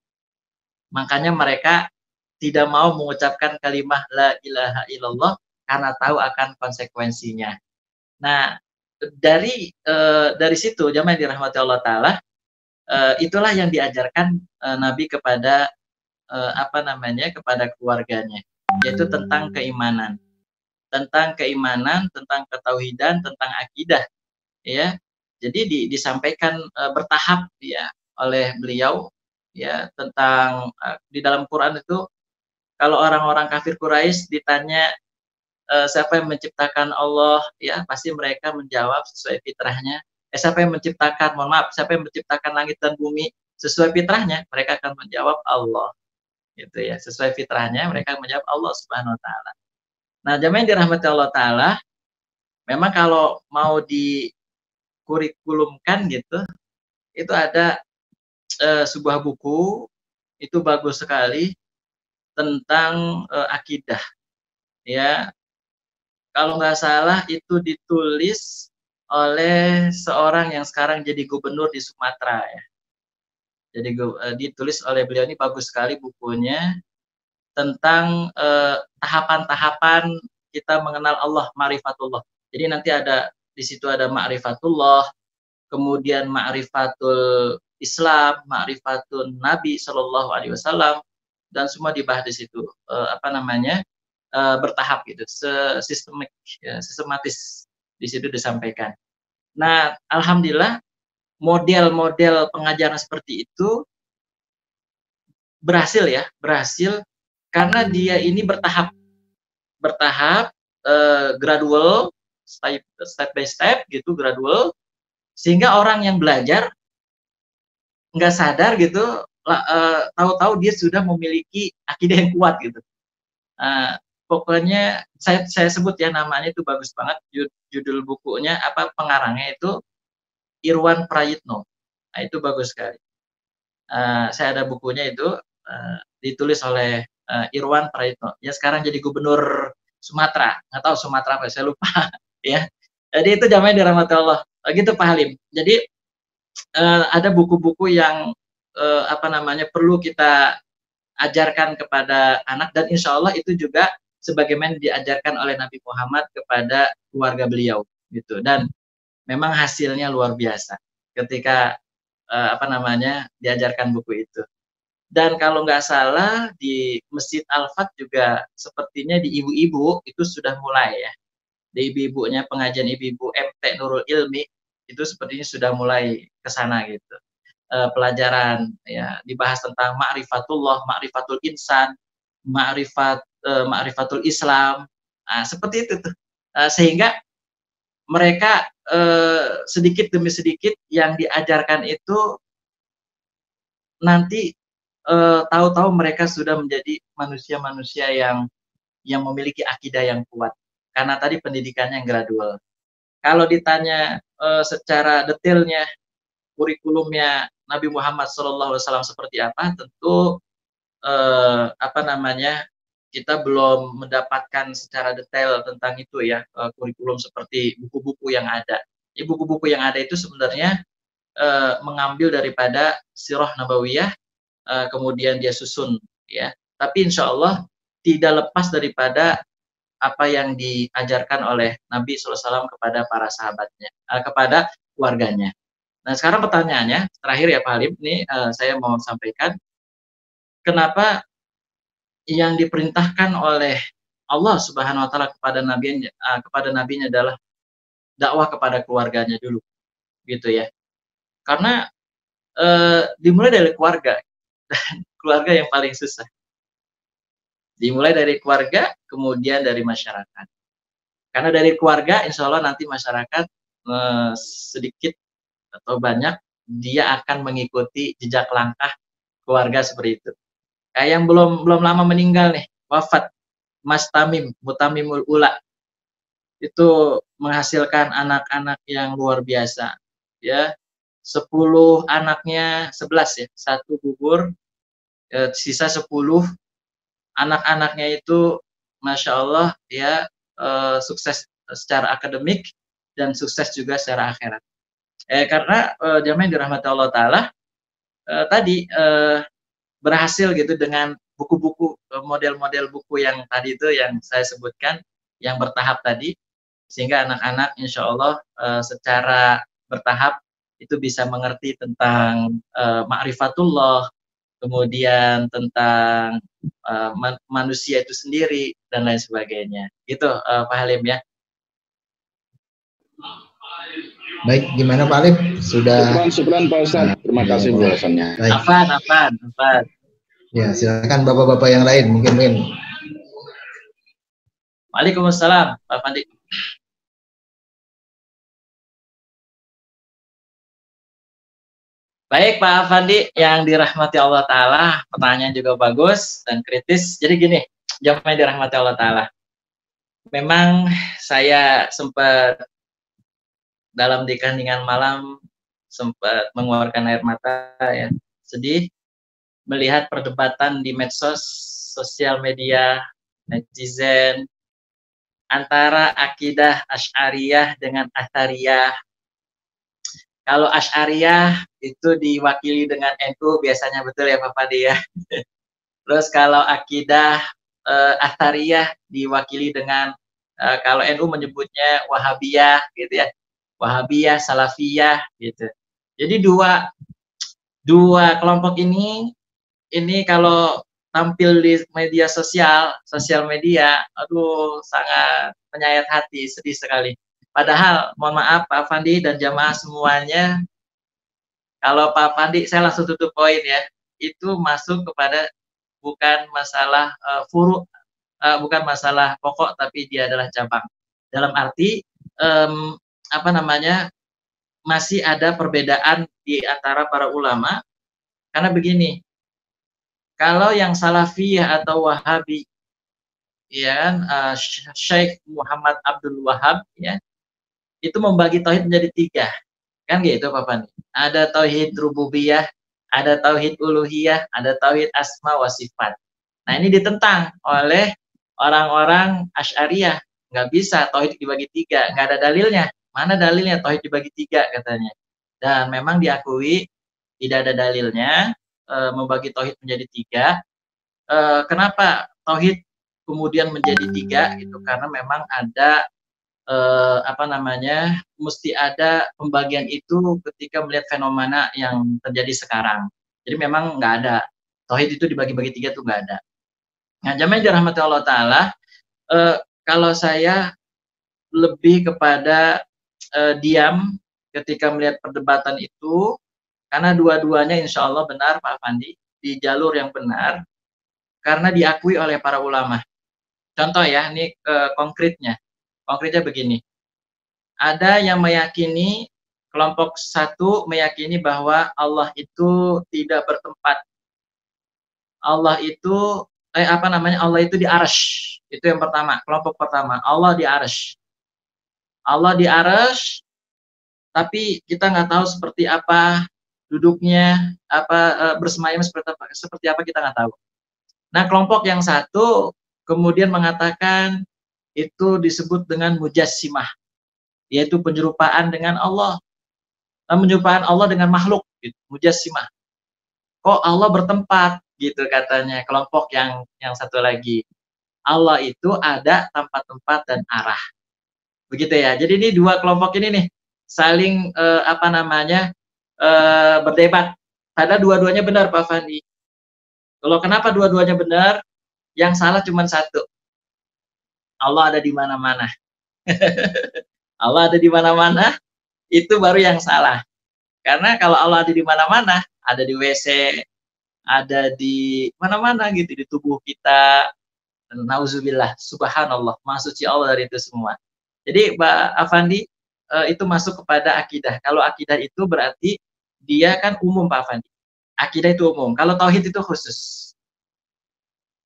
Makanya mereka tidak mau mengucapkan kalimat la ilaha illallah karena tahu akan konsekuensinya. Nah, dari situ jamaah dirahmati Allah taala, itulah yang diajarkan Nabi kepada kepada keluarganya, yaitu tentang keimanan, tentang ketauhidan, tentang akidah, ya. Jadi disampaikan bertahap ya oleh beliau ya tentang di dalam Quran itu kalau orang-orang kafir Quraisy ditanya siapa yang menciptakan Allah, ya pasti mereka menjawab sesuai fitrahnya. Siapa yang menciptakan, mohon maaf, siapa yang menciptakan langit dan bumi sesuai fitrahnya, mereka akan menjawab Allah. Gitu ya, sesuai fitrahnya mereka menjawab Allah Subhanahu wa taala. Nah, jamaah yang dirahmati Allah taala, memang kalau mau dikurikulumkan gitu, itu ada sebuah buku itu bagus sekali tentang akidah. Ya, kalau nggak salah itu ditulis oleh seorang yang sekarang jadi gubernur di Sumatera ya. Jadi ditulis oleh beliau, ini bagus sekali bukunya tentang tahapan-tahapan kita mengenal Allah, ma'rifatullah. Jadi nanti ada di situ ada ma'rifatullah, kemudian ma'rifatul Islam, ma'rifatul Nabi Shallallahu Alaihi Wasallam, dan semua dibahas di situ. Bertahap gitu, sistematis di situ disampaikan. Nah, alhamdulillah model-model pengajaran seperti itu berhasil karena dia ini bertahap, gradual, step by step gitu, gradual, sehingga orang yang belajar nggak sadar gitu, tahu-tahu dia sudah memiliki akidah yang kuat gitu. Pokoknya saya sebut ya namanya itu bagus banget, judul bukunya pengarangnya itu Irwan Prayitno. Nah, itu bagus sekali. Saya ada bukunya itu ditulis oleh Irwan Prayitno. Ya sekarang jadi gubernur Sumatera, nggak tahu Sumatera apa, saya lupa ya. Jadi itu jamaah dirahmati Allah. Gitu Pak Halim. Jadi ada buku-buku yang perlu kita ajarkan kepada anak, dan insya Allah itu juga sebagaimana diajarkan oleh Nabi Muhammad kepada keluarga beliau gitu. Dan memang hasilnya luar biasa ketika diajarkan buku itu. Dan kalau nggak salah di Masjid Al-Fat juga sepertinya di ibu-ibu itu sudah mulai ya. Di ibu-ibunya pengajian ibu-ibu MT Nurul Ilmi itu sepertinya sudah mulai ke sana gitu. Pelajaran ya dibahas tentang ma'rifatullah, ma'rifatul insan, ma'rifatul Islam. Nah, seperti itu tuh. Sehingga mereka sedikit demi sedikit yang diajarkan itu nanti tahu-tahu mereka sudah menjadi manusia-manusia yang memiliki akidah yang kuat. Karena tadi pendidikannya yang gradual. Kalau ditanya secara detailnya kurikulumnya Nabi Muhammad SAW seperti apa, tentu kita belum mendapatkan secara detail tentang itu ya, kurikulum seperti buku-buku yang ada. Buku-buku yang ada itu sebenarnya mengambil daripada Sirah Nabawiyah, kemudian dia susun ya. Tapi insya Allah tidak lepas daripada apa yang diajarkan oleh Nabi SAW kepada para sahabatnya, kepada keluarganya. Nah sekarang pertanyaannya terakhir ya Pak Halim, ini saya mau sampaikan kenapa yang diperintahkan oleh Allah Subhanahu wa taala kepada nabinya adalah dakwah kepada keluarganya dulu gitu ya. Karena dimulai dari keluarga, keluarga yang paling susah. Dimulai dari keluarga, kemudian dari masyarakat. Karena dari keluarga insya Allah nanti masyarakat sedikit atau banyak dia akan mengikuti jejak langkah keluarga seperti itu. Kayak yang belum lama meninggal nih, wafat Mas Tamim, Mutamimul Ula. Itu menghasilkan anak-anak yang luar biasa. Ya, 10 anaknya, 11 ya, satu gugur, sisa 10 anak-anaknya itu Masya Allah ya, sukses secara akademik dan sukses juga secara akhirat. Karena jamaah yang dirahmati Allah Ta'ala tadi berhasil gitu dengan buku-buku, model-model buku yang tadi itu yang saya sebutkan, yang bertahap tadi, sehingga anak-anak insya Allah secara bertahap itu bisa mengerti tentang ma'rifatullah, kemudian tentang manusia itu sendiri, dan lain sebagainya. Gitu Pak Halim ya. Baik, gimana Pak Halim? Sudah. Syukran Pak Ustadz. Terima kasih penjelasannya. Afan. Ya, silakan bapak-bapak yang lain mungkin. Waalaikumsalam, Pak Fandi. Baik Pak Afandi yang dirahmati Allah Ta'ala, pertanyaan juga bagus dan kritis. Jadi gini, jawabnya dirahmati Allah Ta'ala. Memang saya sempat dalam dikeheningan malam sempat mengeluarkan air mata ya, sedih melihat perdebatan di medsos, sosial media, netizen antara akidah Asy'ariyah dengan Athariyah. Kalau Asy'ariyah itu diwakili dengan NU biasanya, betul ya Pak Fadi ya. Terus kalau akidah Athariyah diwakili dengan kalau NU menyebutnya Wahabiyah gitu ya. Wahabiyah, Salafiyah gitu. Jadi dua kelompok ini kalau tampil di media sosial media, aduh sangat menyayat hati, sedih sekali. Padahal mohon maaf Pak Fandi dan jamaah semuanya, kalau Pak Fandi saya langsung tutup poin ya, itu masuk kepada bukan masalah bukan masalah pokok, tapi dia adalah cabang. Dalam arti masih ada perbedaan di antara para ulama, karena begini, kalau yang Salafiyah atau Wahabi ya kan, Syekh Muhammad Abdul Wahab ya, itu membagi tauhid menjadi 3 kan gitu Pak Fandi. Ada tauhid rububiyah, ada tauhid uluhiyah, ada tauhid asma wa sifat. Nah ini ditentang oleh orang-orang Asy'ariyah, nggak bisa tauhid dibagi 3, nggak ada dalilnya. Mana dalilnya tauhid dibagi 3 katanya. Dan memang diakui tidak ada dalilnya membagi tauhid menjadi 3. Kenapa tauhid kemudian menjadi 3 gitu? Karena memang ada mesti ada pembagian itu ketika melihat fenomena yang terjadi sekarang. Jadi memang nggak ada tauhid itu dibagi-bagi 3 tuh nggak ada. Nah, jamaah dirahmati Allah Ta'ala, kalau saya lebih kepada diam ketika melihat perdebatan itu, karena dua-duanya insya Allah benar Pak Fandi, di jalur yang benar, karena diakui oleh para ulama. Contoh ya, ini konkretnya begini, ada yang meyakini, kelompok satu meyakini bahwa Allah itu tidak bertempat, Allah itu Allah itu di arsy. Itu yang pertama, kelompok pertama, Allah di arsy. Allah di arsy, tapi kita nggak tahu seperti apa duduknya, bersemayam seperti apa kita nggak tahu. Nah, kelompok yang satu kemudian mengatakan itu disebut dengan mujassimah, yaitu penyerupaan dengan Allah. Penyerupaan Allah dengan makhluk, gitu, mujassimah. Kok Allah bertempat gitu katanya kelompok yang satu lagi. Allah itu ada tanpa tempat dan arah. Begitu ya. Jadi ini dua kelompok ini nih saling berdebat. Padahal dua-duanya benar Pak Fandi. Kalau kenapa dua-duanya benar? Yang salah cuma satu. Allah ada di mana-mana. Allah ada di mana-mana, itu baru yang salah. Karena kalau Allah ada di mana-mana, ada di WC, ada di mana-mana gitu, di tubuh kita. Nauzubillah, subhanallah, maha suci Allah dari itu semua. Jadi Pak Afandi, itu masuk kepada akidah. Kalau akidah itu berarti dia kan umum Pak Fandi. Akidah itu umum. Kalau tauhid itu khusus.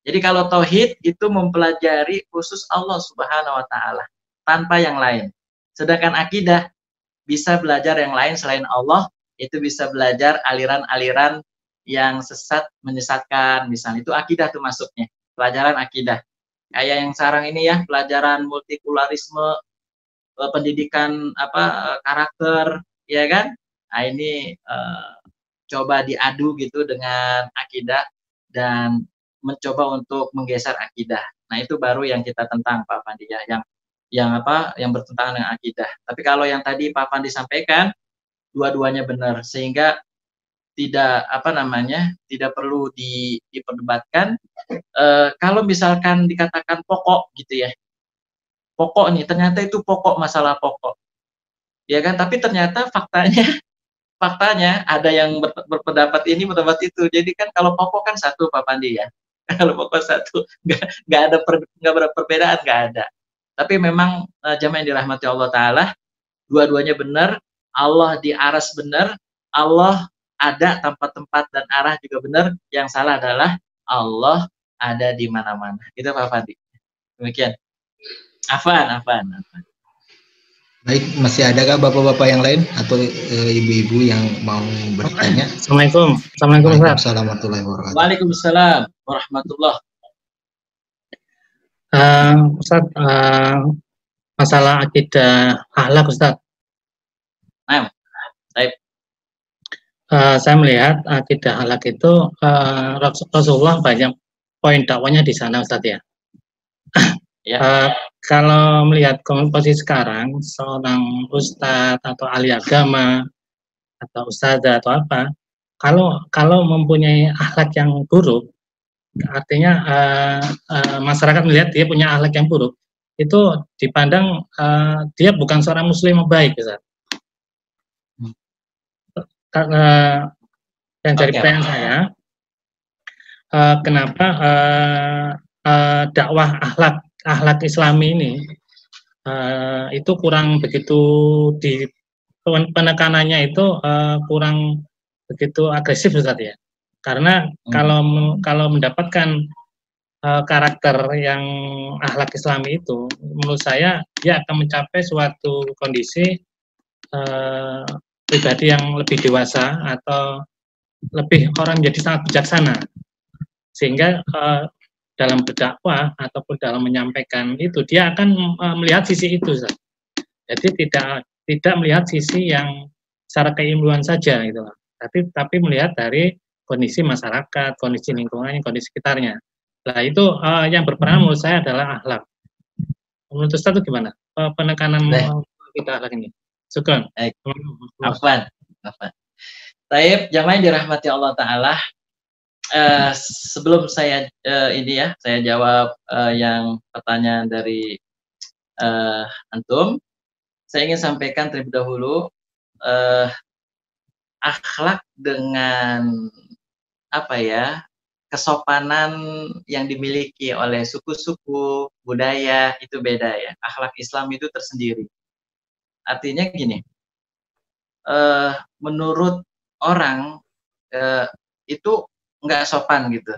Jadi kalau tauhid itu mempelajari khusus Allah Subhanahu wa taala tanpa yang lain. Sedangkan akidah bisa belajar yang lain selain Allah, itu bisa belajar aliran-aliran yang sesat menyesatkan, misalnya itu akidah tuh masuknya, pelajaran akidah. Kayak yang sekarang ini ya, pelajaran multikularisme, pendidikan karakter, ya kan? Nah ini coba diadu gitu dengan akidah dan mencoba untuk menggeser akidah. Nah itu baru yang kita tentang Pak Fandi ya, yang bertentangan dengan akidah. Tapi kalau yang tadi Pak Fandi sampaikan, dua-duanya benar, sehingga tidak tidak perlu diperdebatkan. Kalau misalkan dikatakan pokok gitu ya, pokok nih, ternyata itu pokok, masalah pokok, ya kan? Tapi ternyata faktanya ada yang berpendapat ini, pendapat itu. Jadi kan kalau pokok kan satu Pak Pandi ya. Kalau pokok satu, nggak ada perbedaan, nggak ada. Tapi memang jamaah yang dirahmati Allah Taala, dua-duanya benar. Allah di aras benar, Allah ada tanpa tempat dan arah juga benar. Yang salah adalah Allah ada di mana-mana. Itu Pak Pandi. Demikian. Afan. Baik, masih adakah bapak-bapak yang lain atau ibu-ibu yang mau bertanya? Assalamualaikum. Waalaikumsalam warahmatullahi wabarakatuh. Waalaikumsalam warahmatullahi. Ustaz, masalah akidah akhlak, Ustaz. Nah, baik. Saya melihat akidah akhlak itu Rasulullah banyak poin dakwanya di sana, Ustaz ya. Ya. Kalau melihat posisi sekarang, seorang ustadz atau ahli agama atau ustadzah atau apa, kalau mempunyai akhlak yang buruk, artinya masyarakat melihat dia punya akhlak yang buruk, itu dipandang dia bukan seorang muslim yang baik, Ustaz. Karena yang dari pertanyaan saya, kenapa dakwah akhlak Islami ini itu kurang begitu penekanannya itu kurang begitu agresif, Ustaz ya. Karena kalau mendapatkan karakter yang akhlak Islami itu, menurut saya dia akan mencapai suatu kondisi pribadi yang lebih dewasa atau lebih orang menjadi sangat bijaksana, sehingga dalam berdakwah ataupun dalam menyampaikan itu dia akan melihat sisi itu, Ustaz. Jadi tidak melihat sisi yang secara keilmuan saja gitu, tapi melihat dari kondisi masyarakat, kondisi lingkungan, kondisi sekitarnya. Nah itu yang berperan menurut saya adalah akhlak. Menurut Ustaz itu gimana penekanan kita akhlak ini? Syukran. Afwan. Taib, jamaah yang dirahmati Allah Taala. Sebelum saya saya jawab yang pertanyaan dari antum, saya ingin sampaikan terlebih dahulu akhlak dengan kesopanan yang dimiliki oleh suku-suku, budaya itu beda ya. Akhlak Islam itu tersendiri. Artinya gini, menurut orang itu nggak sopan gitu,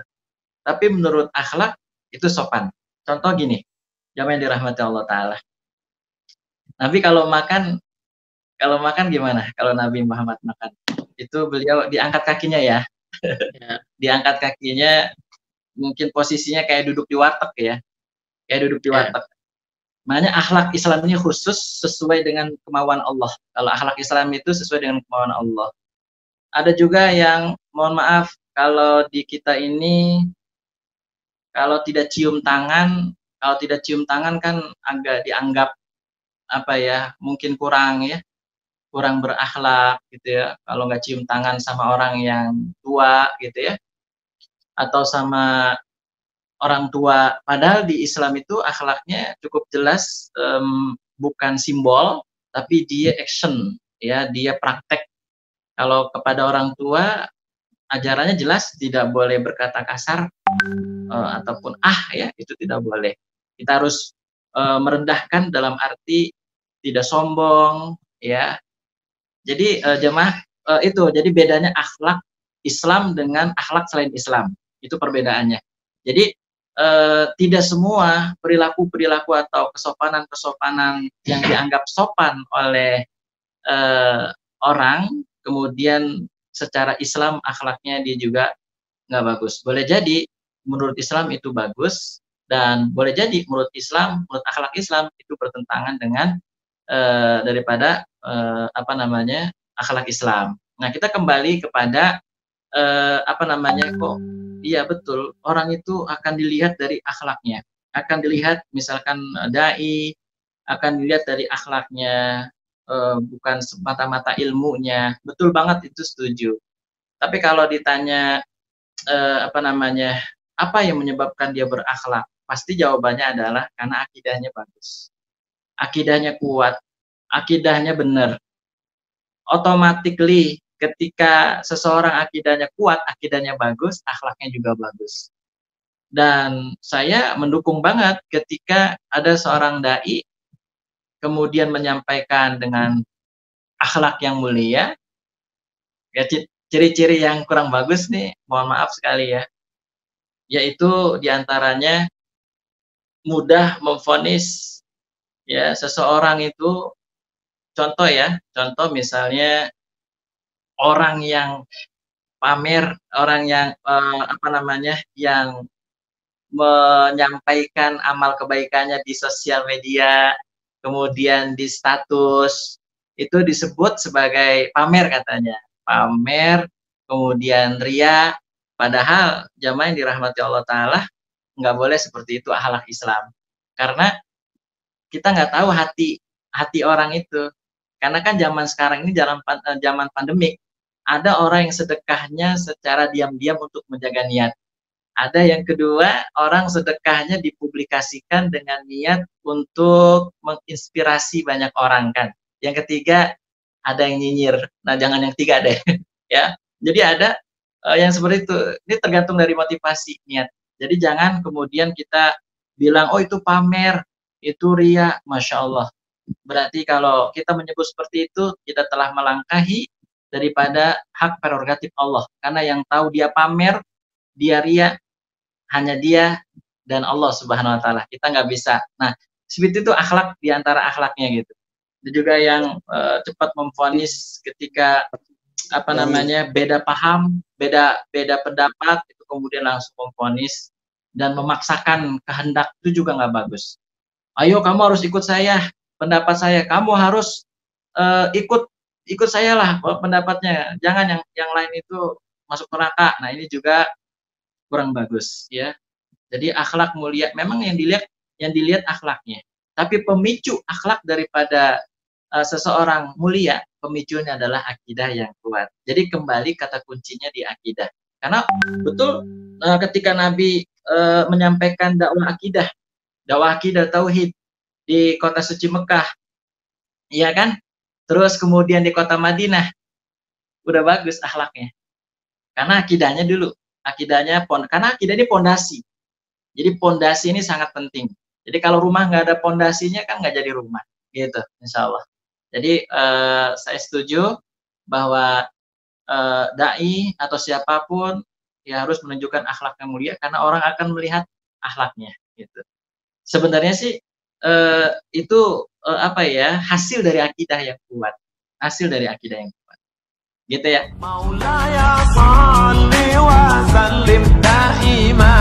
tapi menurut akhlak itu sopan. Contoh gini, jamaah yang dirahmati Allah Taala. Nabi kalau makan gimana? Kalau Nabi Muhammad makan, itu beliau diangkat kakinya ya. Diangkat kakinya, mungkin posisinya kayak duduk di warteg ya, kayak duduk di warteg. Makanya akhlak Islam ini khusus sesuai dengan kemauan Allah. Kalau akhlak Islam itu sesuai dengan kemauan Allah. Ada juga yang, mohon maaf, kalau di kita ini, kalau tidak cium tangan kan agak dianggap mungkin kurang berakhlak gitu ya. Kalau nggak cium tangan sama orang yang tua gitu ya, atau sama orang tua. Padahal di Islam itu akhlaknya cukup jelas, bukan simbol, tapi dia action ya, dia praktek. Kalau kepada orang tua, ajarannya jelas tidak boleh berkata kasar ataupun ya, itu tidak boleh. Kita harus merendahkan dalam arti tidak sombong, ya. Jadi jemaah itu, jadi bedanya akhlak Islam dengan akhlak selain Islam, itu perbedaannya. Jadi tidak semua perilaku-perilaku atau kesopanan-kesopanan yang dianggap sopan oleh orang, kemudian secara Islam akhlaknya dia juga nggak bagus. Boleh jadi menurut Islam itu bagus, dan boleh jadi menurut Islam, menurut akhlak Islam itu bertentangan dengan daripada akhlak Islam. Nah, kita kembali kepada kok iya betul, orang itu akan dilihat dari akhlaknya, akan dilihat misalkan dai akan dilihat dari akhlaknya, bukan semata-mata ilmunya. Betul banget, itu setuju. Tapi kalau ditanya apa yang menyebabkan dia berakhlak, pasti jawabannya adalah karena akidahnya bagus, akidahnya kuat, akidahnya benar. Automatically ketika seseorang akidahnya kuat, akidahnya bagus, akhlaknya juga bagus. Dan saya mendukung banget ketika ada seorang dai kemudian menyampaikan dengan akhlak yang mulia. Ya, ciri-ciri yang kurang bagus nih, mohon maaf sekali ya, yaitu diantaranya mudah memvonis ya seseorang itu. Contoh misalnya orang yang pamer, orang yang yang menyampaikan amal kebaikannya di sosial media, kemudian di status, itu disebut sebagai pamer katanya. Pamer, kemudian ria, padahal jamaah yang dirahmati Allah Ta'ala, nggak boleh seperti itu akhlak Islam. Karena kita nggak tahu hati orang itu. Karena kan zaman sekarang ini zaman pandemik, ada orang yang sedekahnya secara diam-diam untuk menjaga niat. Ada yang kedua, orang sedekahnya dipublikasikan dengan niat untuk menginspirasi banyak orang kan. Yang ketiga, ada yang nyinyir. Nah, jangan yang tiga deh. Ya. Jadi ada yang seperti itu. Ini tergantung dari motivasi niat. Jadi jangan kemudian kita bilang, oh itu pamer, itu ria, Masya Allah. Berarti kalau kita menyebut seperti itu, kita telah melangkahi daripada hak prerogatif Allah. Karena yang tahu dia pamer, dia ria, hanya dia dan Allah Subhanahu wa Ta'ala. Kita nggak bisa. Nah, seperti itu akhlak diantara akhlaknya gitu. Dan juga yang cepat memvonis ketika beda paham, beda pendapat, itu kemudian langsung memvonis dan memaksakan kehendak, itu juga nggak bagus. Ayo kamu harus ikut saya, pendapat saya, kamu harus ikut saya lah pendapatnya, jangan yang lain itu masuk neraka. Nah, ini juga kurang bagus ya. Jadi akhlak mulia memang yang dilihat akhlaknya, tapi pemicu akhlak daripada seseorang mulia, pemicunya adalah akidah yang kuat. Jadi kembali kata kuncinya di akidah. Karena betul ketika Nabi menyampaikan dakwah akidah tauhid di kota suci Mekah, iya kan? Terus kemudian di kota Madinah, udah bagus akhlaknya. Karena akidahnya dulu, karena akidah ini pondasi. Jadi pondasi ini sangat penting. Jadi kalau rumah nggak ada pondasinya kan nggak jadi rumah, gitu, insya Allah. Jadi saya setuju bahwa dai atau siapapun ya harus menunjukkan akhlak yang mulia, karena orang akan melihat akhlaknya, gitu. Sebenarnya sih itu hasil dari akidah yang kuat, gitu ya. Maulaya shalli wa sallim daima